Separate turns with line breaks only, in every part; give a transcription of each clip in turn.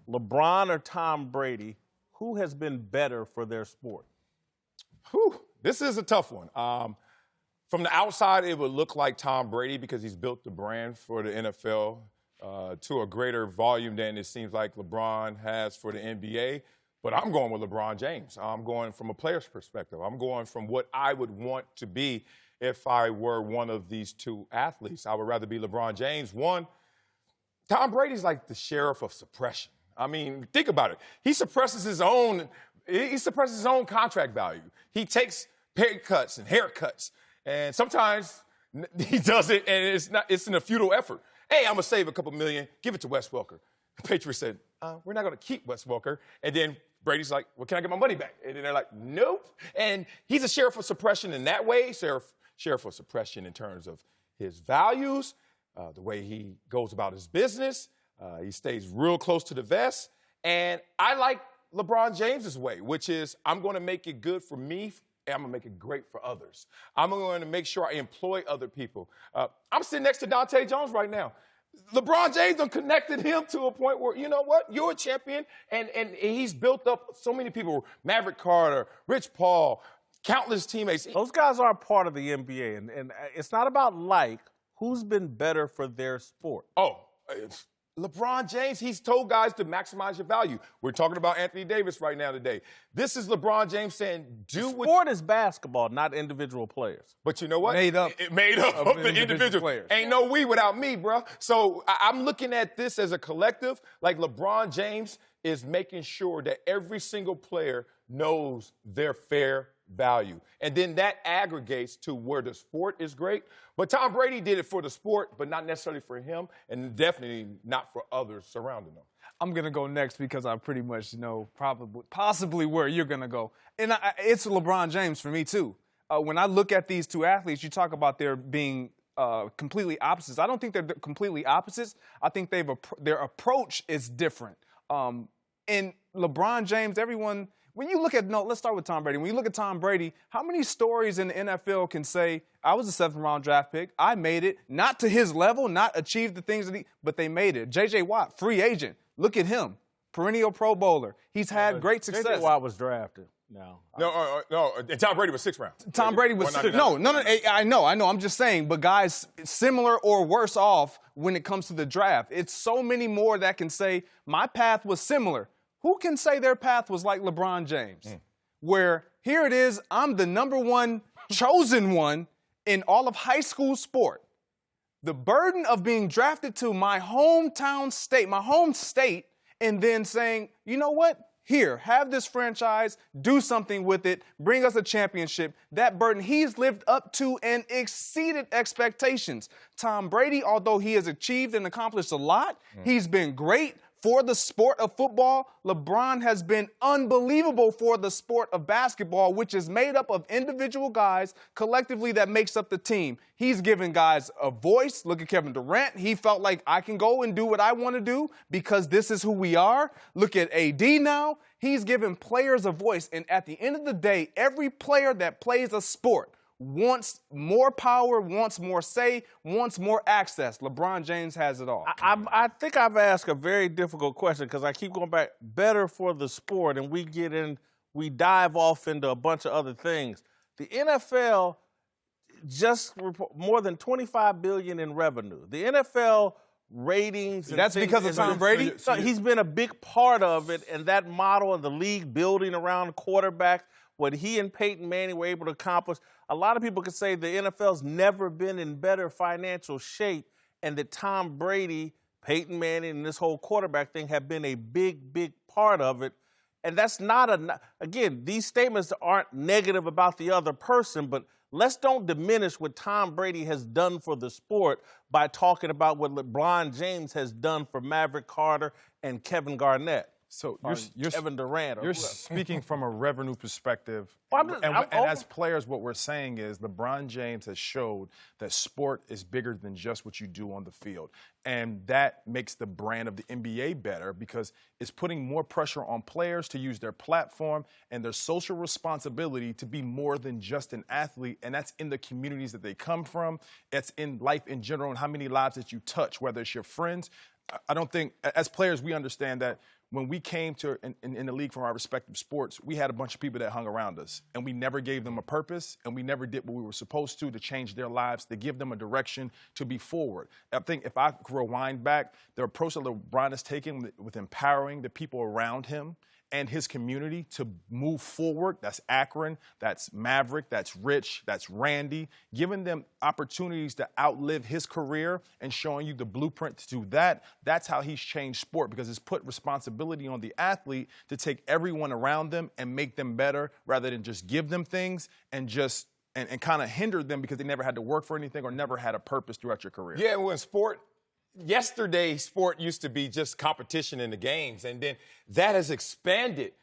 LeBron or Tom Brady, who has been better for their sport?
Whew, this is a tough one. From the outside, it would look like Tom Brady because he's built the brand for the NFL to a greater volume than it seems like LeBron has for the NBA. But I'm going with LeBron James. I'm going from a player's perspective. I'm going from what I would want to be if I were one of these two athletes. I would rather be LeBron James. One, Tom Brady's like the sheriff of suppression. I mean, think about it. He suppresses his own contract value. He takes pay cuts and haircuts. And sometimes he does it, and it's in a futile effort. Hey, I'm going to save a couple million. Give it to Wes Welker. The Patriots said, we're not going to keep Wes Welker. And then Brady's like, well, can I get my money back? And then they're like, nope. And he's a sheriff of suppression in that way, sheriff of suppression in terms of his values, the way he goes about his business. He stays real close to the vest. And I like LeBron James's way, which is I'm going to make it good for me, and I'm going to make it great for others. I'm going to make sure I employ other people. I'm sitting next to Dante Jones right now. LeBron James done connected him to a point where, you know what, you're a champion, and he's built up so many people, Maverick Carter, Rich Paul, countless teammates.
Those guys are part of the NBA, and it's not about who's been better for their sport.
LeBron James, he's told guys to maximize your value. We're talking about Anthony Davis right now today. This is LeBron James saying,
sport is basketball, not individual players.
But you know what?
Made up
of the individual
players.
Ain't no we without me, bro. So I'm looking at this as a collective. Like LeBron James is making sure that every single player knows their fair value. And then that aggregates to where the sport is great. But Tom Brady did it for the sport, but not necessarily for him, and definitely not for others surrounding him.
I'm going to go next because I pretty much know possibly where you're going to go. And it's LeBron James for me, too. When I look at these two athletes, you talk about their being completely opposites. I don't think they're completely opposites. I think their approach is different. And LeBron James, everyone... When you look at, let's start with Tom Brady. When you look at Tom Brady, how many stories in the NFL can say, I was a 7th-round draft pick, I made it, not to his level, not achieved the things but they made it. J.J. Watt, free agent. Look at him, perennial Pro Bowler. He's had great success.
J.J. Watt was drafted.
No, and Tom Brady was 6th round.
Tom Brady was no. I know. I'm just saying, but guys similar or worse off when it comes to the draft. It's so many more that can say, my path was similar. Who can say their path was like LeBron James? Where here it is, I'm the #1 chosen one in all of high school sport. The burden of being drafted to my hometown state, my home state, and then saying, you know what? Here, have this franchise, do something with it, bring us a championship. That burden he's lived up to and exceeded expectations. Tom Brady, although he has achieved and accomplished a lot, he's been great for the sport of football. LeBron has been unbelievable for the sport of basketball, which is made up of individual guys collectively that makes up the team. He's given guys a voice. Look at Kevin Durant. He felt like I can go and do what I want to do because this is who we are. Look at AD now. He's given players a voice. And at the end of the day, every player that plays a sport wants more power, wants more say, wants more access. LeBron James has it all.
I think I've asked a very difficult question because I keep going back, better for the sport, and we dive off into a bunch of other things. The NFL just more than $25 billion in revenue. The NFL ratings.
That's because of Tom Brady?
So he's been a big part of it, and that model of the league building around quarterbacks, what he and Peyton Manning were able to accomplish. A lot of people could say the NFL's never been in better financial shape, and that Tom Brady, Peyton Manning, and this whole quarterback thing have been a big, big part of it. And that's not again, these statements aren't negative about the other person, but let's don't diminish what Tom Brady has done for the sport by talking about what LeBron James has done for Maverick Carter and Kevin Garnett.
So
you're Kevin Durant.
You're speaking from a revenue perspective. And as players, what we're saying is LeBron James has showed that sport is bigger than just what you do on the field. And that makes the brand of the NBA better because it's putting more pressure on players to use their platform and their social responsibility to be more than just an athlete. And that's in the communities that they come from. It's in life in general and how many lives that you touch, whether it's your friends. I don't think, as players, we understand that when we came to in the league from our respective sports, we had a bunch of people that hung around us, and we never gave them a purpose, and we never did what we were supposed to change their lives, to give them a direction to be forward. I think if I rewind back, the approach that LeBron is taking with empowering the people around him and his community to move forward. That's Akron, that's Maverick, that's Rich, that's Randy, giving them opportunities to outlive his career and showing you the blueprint to do that. That's how he's changed sport, because it's put responsibility on the athlete to take everyone around them and make them better rather than just give them things and just and kind of hinder them because they never had to work for anything or never had a purpose throughout your career.
Yeah, when yesterday, sport used to be just competition in the games, and then that has expanded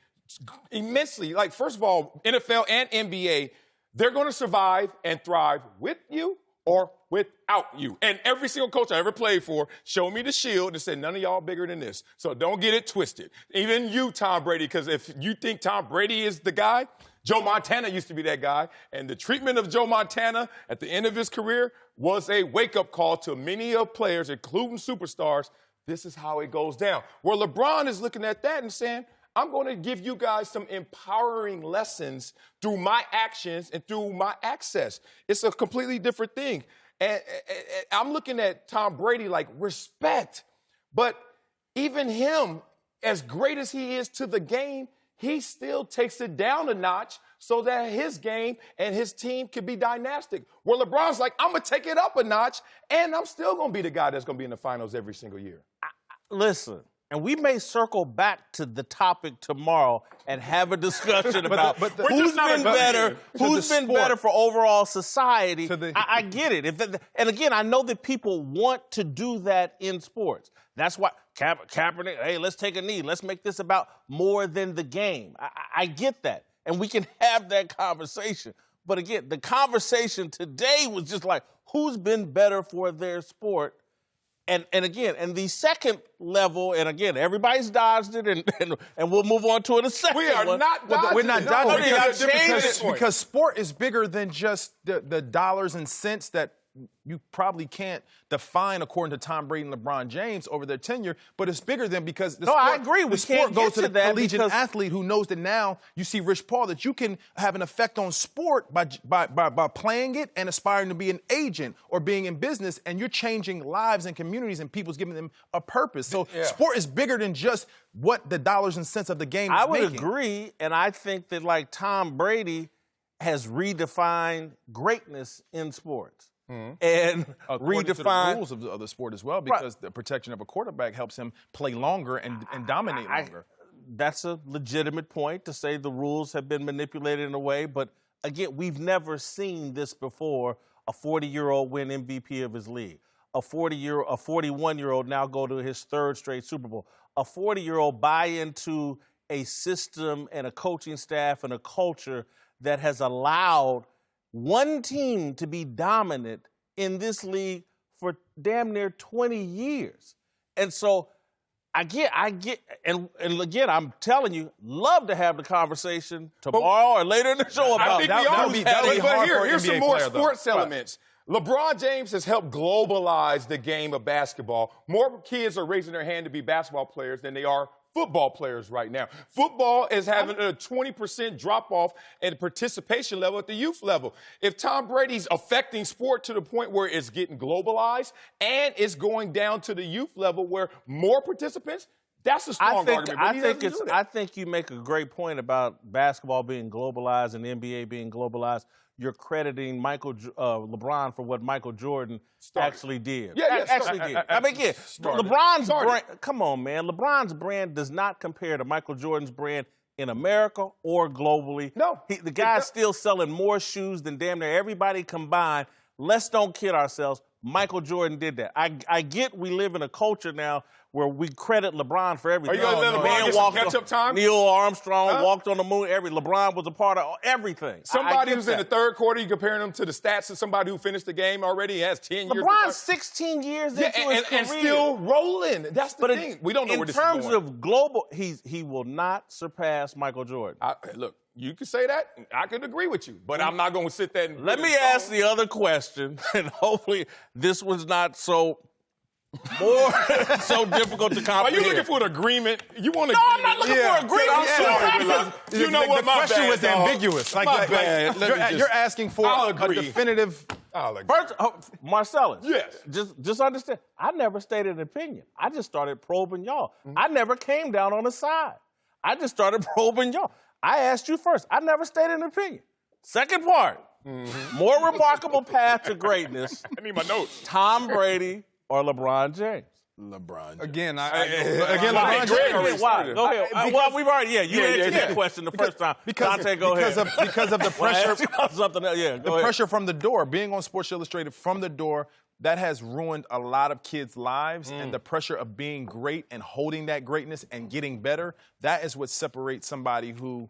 immensely. Like, first of all, NFL and NBA, they're going to survive and thrive with you or without you. And every single coach I ever played for showed me the shield and said, none of y'all bigger than this. So don't get it twisted. Even you, Tom Brady, because if you think Tom Brady is the guy, Joe Montana used to be that guy, and the treatment of Joe Montana at the end of his career was a wake-up call to many of players, including superstars. This is how it goes down. Where LeBron is looking at that and saying, I'm going to give you guys some empowering lessons through my actions and through my access. It's a completely different thing. And I'm looking at Tom Brady like respect. But even him, as great as he is to the game, he still takes it down a notch so that his game and his team can be dynastic. Where LeBron's like, I'm going to take it up a notch, and I'm still going to be the guy that's going to be in the finals every single year.
Listen, and we may circle back to the topic tomorrow and have a discussion about who's been better for overall society. I get it. And again, I know that people want to do that in sports. That's why Kaepernick, hey, let's take a knee. Let's make this about more than the game. I get that. And we can have that conversation. But again, the conversation today was just like, who's been better for their sport? And again, and the second level, and again, everybody's dodged it, and we'll move on to it in a second.
We are not dodging it.
We're not dodging
it.
Because sport is bigger than just the dollars and cents that you probably can't define according to Tom Brady and LeBron James over their tenure, but it's bigger than because the sport,
I agree.
The sport goes to the collegiate athlete who knows that now you see Rich Paul, that you can have an effect on sport by playing it and aspiring to be an agent or being in business, and you're changing lives and communities and people's giving them a purpose. So sport is bigger than just what the dollars and cents of the game is
I would
making.
agree, and I think that like Tom Brady has redefined greatness in sports. And
according to the
redefine
rules of the sport as well, because the protection of a quarterback helps him play longer and dominate longer.
That's a legitimate point to say the rules have been manipulated in a way, but again, we've never seen this before. A 40-year-old win MVP of his league. A 41-year-old now go to his third straight Super Bowl. A 40-year-old buy into a system and a coaching staff and a culture that has allowed one team to be dominant in this league for damn near 20 years. And so I get, and again, I'm telling you, love to have the conversation tomorrow or later in the show about
that. But here's some more sports elements. LeBron James has helped globalize the game of basketball. More kids are raising their hand to be basketball players than they are football players right now. Football is having a 20% drop-off in participation level at the youth level. If Tom Brady's affecting sport to the point where it's getting globalized and it's going down to the youth level where more participants, that's a strong argument.
I think you make a great point about basketball being globalized and the NBA being globalized. You're crediting LeBron for what Michael Jordan actually did. Actually did. I mean, again, LeBron's brand, come on, man. LeBron's brand does not compare to Michael Jordan's brand in America or globally.
No.
The guy's still selling more shoes than damn near everybody combined. Let's don't kid ourselves. Michael Jordan did that. I get we live in a culture now where we credit LeBron for everything.
Are you going to let LeBron get some catch-up time?
Neil Armstrong walked on the moon. LeBron was a part of everything.
Somebody who's in the third quarter, you're comparing him to the stats of somebody who finished the game already. He has 10 years.
LeBron's 16 years into his career.
And still rolling. That's the thing. We don't know where this is going.
In terms of global, he will not surpass Michael Jordan.
Look, you can say that. I could agree with you. But I'm not going to sit there and...
Let me ask the other question, and hopefully this one's not so More so difficult to comprehend.
Are you looking for an agreement? You want to?
No, I'm not looking for agreement.
I'm sorry,
Yeah.
you know what?
The question was ambiguous.
My bad.
You're asking for a definitive.
I'll agree.
First, Marcellus.
Yes.
Just understand. I never stated an opinion. I just started probing y'all. I never came down on the side. I just started probing y'all. I asked you first. I never stated an opinion. Second part. More remarkable path to greatness.
I need my notes.
Tom Brady or LeBron James?
LeBron.
Again,
LeBron James. Why? Go ahead. Well, we've already, you answered that question the first time. Dante, go ahead.
Because of the pressure.
Something else. Yeah,
the pressure from the door, being on Sports Illustrated from the door, that has ruined a lot of kids' lives. And the pressure of being great and holding that greatness and getting better, that is what separates somebody who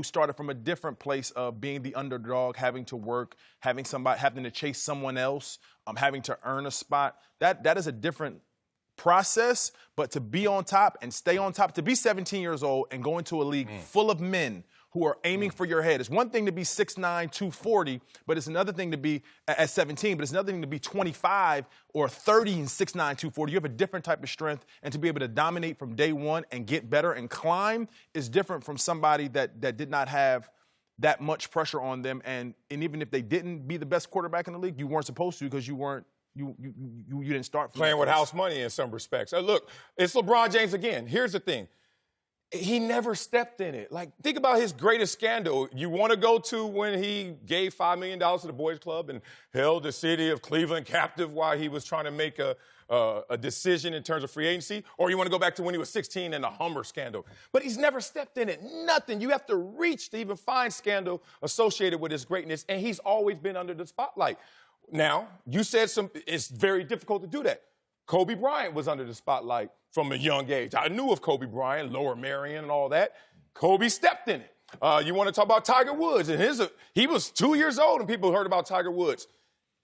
started from a different place of being the underdog, having to work, having to chase someone else, having to earn a spot. That is a different process. But to be on top and stay on top, to be 17 years old and go into a league full of men who are aiming for your head. It's one thing to be 6'9", 240, but it's another thing to be at 17, but it's another thing to be 25 or 30 and 6'9", 240. You have a different type of strength, and to be able to dominate from day one and get better and climb is different from somebody that did not have that much pressure on them. And even if they didn't be the best quarterback in the league, you weren't supposed to because you didn't start from
playing with house money in some respects. Look, it's LeBron James again. Here's the thing. He never stepped in it. Like, think about his greatest scandal. You want to go to when he gave $5 million to the boys club and held the city of Cleveland captive while he was trying to make a decision in terms of free agency? Or you want to go back to when he was 16 and the Hummer scandal? But he's never stepped in it. Nothing. You have to reach to even find scandal associated with his greatness, and he's always been under the spotlight. Now, you said it's very difficult to do that. Kobe Bryant was under the spotlight from a young age. I knew of Kobe Bryant, Lower Merion and all that. Kobe stepped in it. You want to talk about Tiger Woods, and he was 2 years old and people heard about Tiger Woods.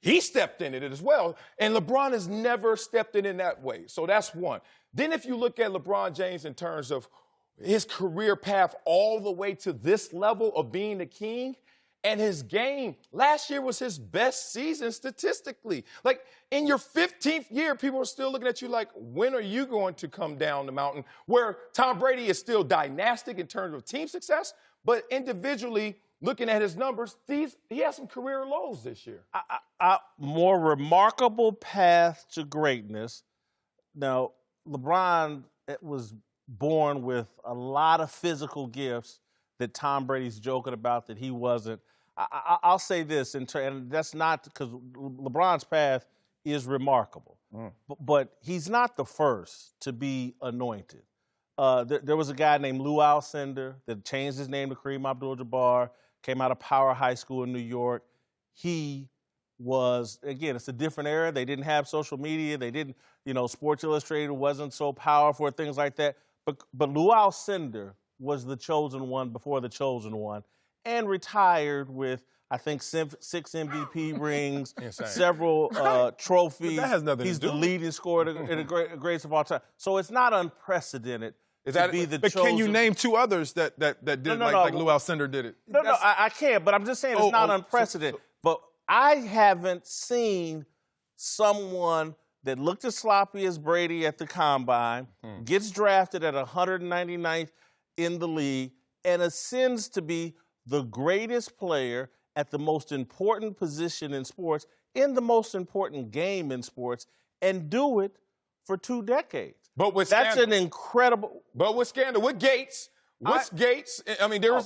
He stepped in it as well, and LeBron has never stepped in that way. So that's one. Then if you look at LeBron James in terms of his career path all the way to this level of being the king, and his game, last year was his best season statistically. Like, in your 15th year, people are still looking at you like, when are you going to come down the mountain? Where Tom Brady is still dynastic in terms of team success, but individually, looking at his numbers, he has some career lows this year.
More remarkable path to greatness. Now, LeBron was born with a lot of physical gifts that Tom Brady's joking about that he wasn't. I'll say this, and that's not because LeBron's path is remarkable, but he's not the first to be anointed. There was a guy named Lou Alcindor that changed his name to Kareem Abdul-Jabbar, came out of Power High School in New York. He was, again, it's a different era. They didn't have social media. They didn't, Sports Illustrated wasn't so powerful or things like that. But Lou Alcindor was the chosen one before the chosen one, and retired with, I think, 6 MVP rings, several trophies.
That has nothing
He's
to do.
the leading scorer in the greatest of all time. So it's not unprecedented to be the
but
chosen.
can you name two others that did it like Lou Alcindor did it?
No, I can't, but I'm just saying it's not unprecedented. But I haven't seen someone that looked as sloppy as Brady at the Combine, gets drafted at 199th in the league, and ascends to be the greatest player at the most important position in sports, in the most important game in sports, and do it for 2 decades.
But with
That's
scandal.
an incredible...
But with scandal, with Gates, Gates? I mean, there's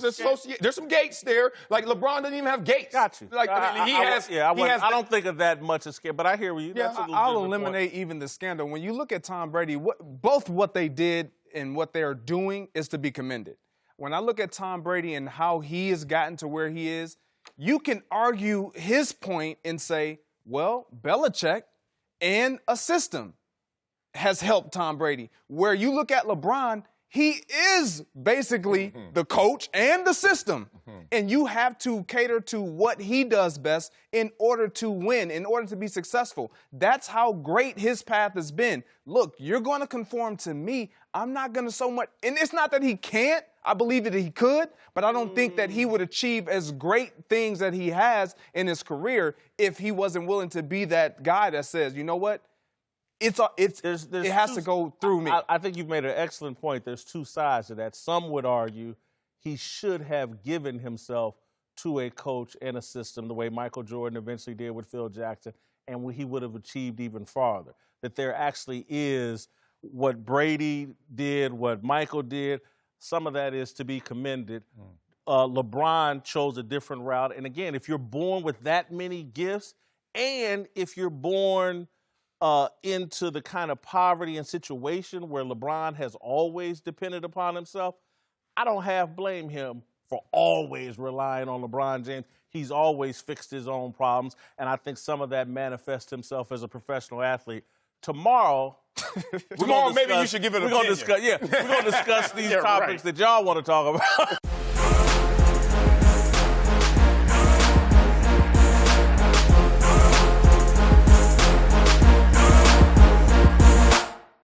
some Gates there. Like, LeBron doesn't even have Gates.
Got you.
Like,
I don't think of that much as scandal, but I hear you.
Yeah, I'll eliminate even the scandal. When you look at Tom Brady, both what they did and what they're doing is to be commended. When I look at Tom Brady and how he has gotten to where he is, you can argue his point and say, well, Belichick and a system has helped Tom Brady. Where you look at LeBron, he is basically the coach and the system. And you have to cater to what he does best in order to win, in order to be successful. That's how great his path has been. Look, you're going to conform to me. I'm not going to so much. And it's not that he can't. I believe that he could, but I don't think that he would achieve as great things that he has in his career if he wasn't willing to be that guy that says, you know what? it has to go through me.
I think you've made an excellent point. There's two sides to that. Some would argue he should have given himself to a coach and a system the way Michael Jordan eventually did with Phil Jackson, and he would have achieved even farther. That there actually is what Brady did, what Michael did. Some of that is to be commended. LeBron chose a different route. And again, if you're born with that many gifts, and if you're born into the kind of poverty and situation where LeBron has always depended upon himself, I don't half blame him for always relying on LeBron James. He's always fixed his own problems, and I think some of that manifests himself as a professional athlete. Tomorrow,
maybe you should give it an opinion.
We're going to discuss these topics that y'all want to talk about.